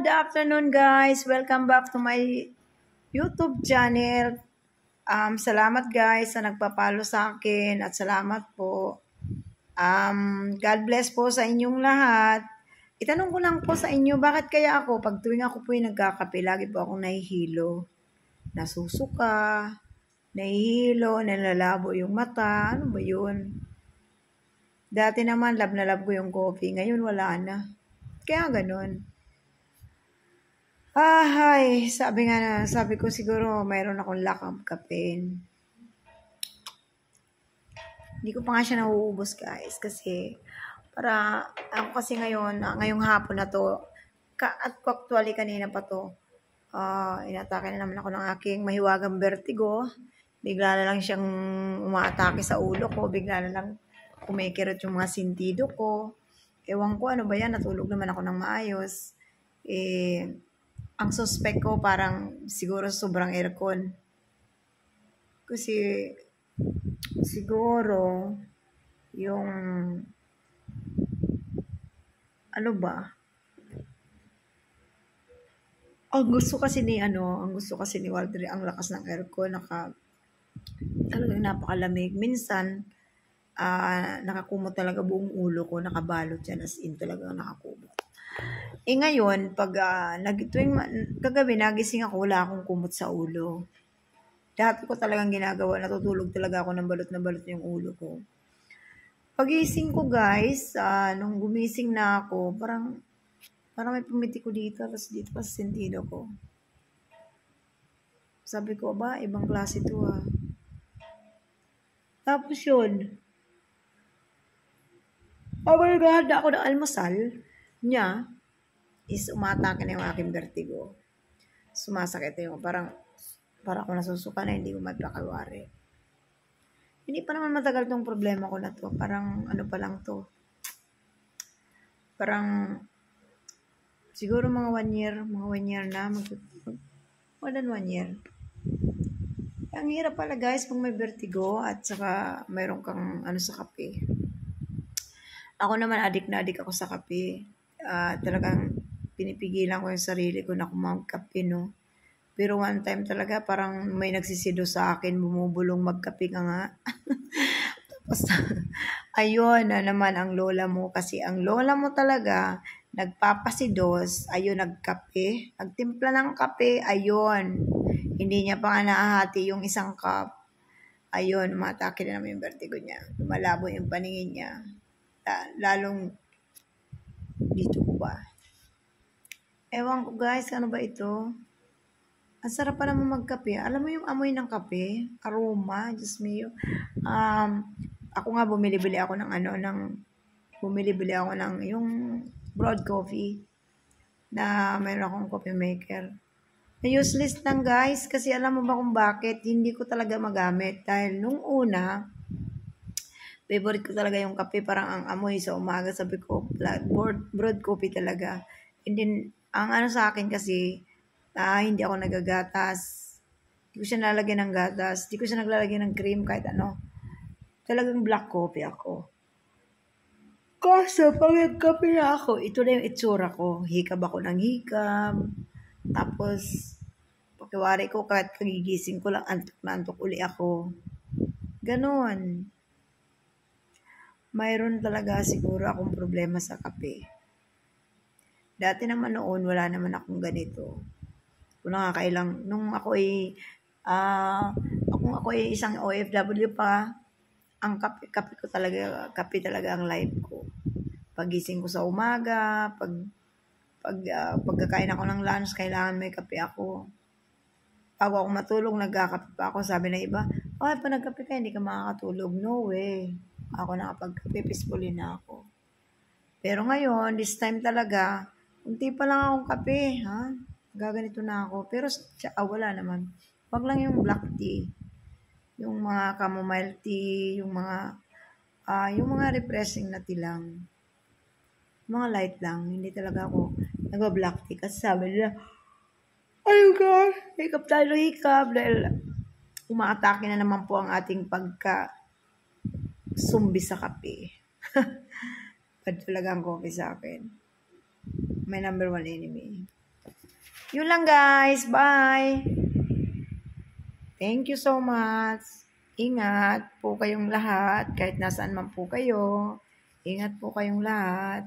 Good afternoon guys. Welcome back to my YouTube channel. Salamat guys sa nagpapalo sa akin at salamat po. God bless po sa inyong lahat. Itanong ko lang po sa inyo, bakit kaya ako pag tuwing ako po yung nagkakape, lagi po akong nahihilo, nasusuka, nahihilo, nalalabo yung mata, ano ba yun? Dati naman love na love ko yung coffee, ngayon wala na. Kaya ganun. Sabi ko siguro mayroon akong lack of caffeine. Hindi ko pa nga siya nauubos guys kasi para ako kasi ngayong hapon na to at actually kanina pa to inatake na naman ako ng aking mahiwagang vertigo. Bigla na lang siyang umaatake sa ulo ko, bigla na lang kumikirot yung mga sintido ko. Ewan ko ano ba yan, natulog naman ako ng maayos. Ang suspect ko parang siguro sobrang aircon. Kasi siguro yung ano ba? Ang gusto kasi ni Walter, ang lakas ng aircon, talagang napakalamig. Minsan nakakumot talaga buong ulo ko, nakabalot yan, as in talaga nakakumot. Ngayon, pag kagabi nagising ako, wala akong kumot sa ulo. Dati ko talagang ginagawa, natutulog talaga ako ng balot na balot yung ulo ko. Pagising ko guys, nung gumising na ako, parang may pumiti ko dito, tapos dito pa sa sentido ko. Sabi ko, ibang klase to ah. Tapos yun, na ako ng almusal niya, is umatake na yung aking vertigo. Sumasakit yung parang ako nasusuka na, hindi ko magpakawari. Hindi pa naman matagal tong problema ko na to. Parang ano pa lang to. Parang siguro mga 1 year na. More than 1 year. Ang hirap pala guys pag may vertigo at saka mayroon kang sa kape. Ako naman adik ako sa kape. Talagang pinipigilan ko yung sarili ko na kumakape, no. Pero one time talaga parang may nagsisido sa akin, bumubulong magkape ka nga. Tapos ayun na naman ang lola mo, kasi ang lola mo talaga nagpapasidos, ayun nagkape, nagtimpla ng kape, ayun. Hindi niya pa nga naahati yung isang cup. Ayun, umatake na naman yung vertigo niya. Lumalabo yung paningin niya. Lalong dito ko ba? Ewan ko guys, ano ba ito? Ang sarap pa naman magkape. Alam mo yung amoy ng kape? Aroma, Diyos mio. Ako nga bumili ako ng yung broad coffee na mayroon akong coffee maker. Na useless lang guys, kasi alam mo ba kung bakit? Hindi ko talaga magamit. Dahil nung una, favorite ko talaga yung kape, parang ang amoy sa umaga, sabi ko, broad coffee talaga. And then, ang sa akin kasi, hindi ako nagagatas. Hindi ko siya nalagyan ng gatas. Hindi ko siya naglalagyan ng cream, kahit ano. Talagang black coffee ako. Kaso, pag nagkape na ako, ito na yung itsura ko. Hikab ako ng hikab. Tapos, pakiwari ko, kahit kagigising ko lang, antok na antok uli ako. Ganon. Mayroon talaga siguro akong problema sa kape. Dati naman noon, wala naman akong ganito. Kung nakakailang, nung ako ay isang OFW pa, ang kape talaga ang life ko. Pagising ko sa umaga, pagkakain ako ng lunch, kailangan may kape ako. Bago ako matulog, nagkakape pa ako. Sabi na iba, pa nagkape ka, hindi ka makakatulog. No way. Ako nakapagkape, peacefully na ako. Pero ngayon, this time talaga, unti pa lang akong kape, ha? Gaganito na ako. Pero wala naman. Wag lang yung black tea. Yung mga chamomile tea, yung mga refreshing na tea lang. Mga light lang. Hindi talaga ako nagba-black tea. Kasi sabi nila, ayun ka, hikap tayo hikap. Dahil umaatake na naman po ang ating pagka-sumbi sa kape. Bad talaga ang coffee sa akin. My number 1 enemy. Yun lang guys. Bye! Thank you so much. Ingat po kayong lahat kahit nasaan man po kayo. Ingat po kayong lahat.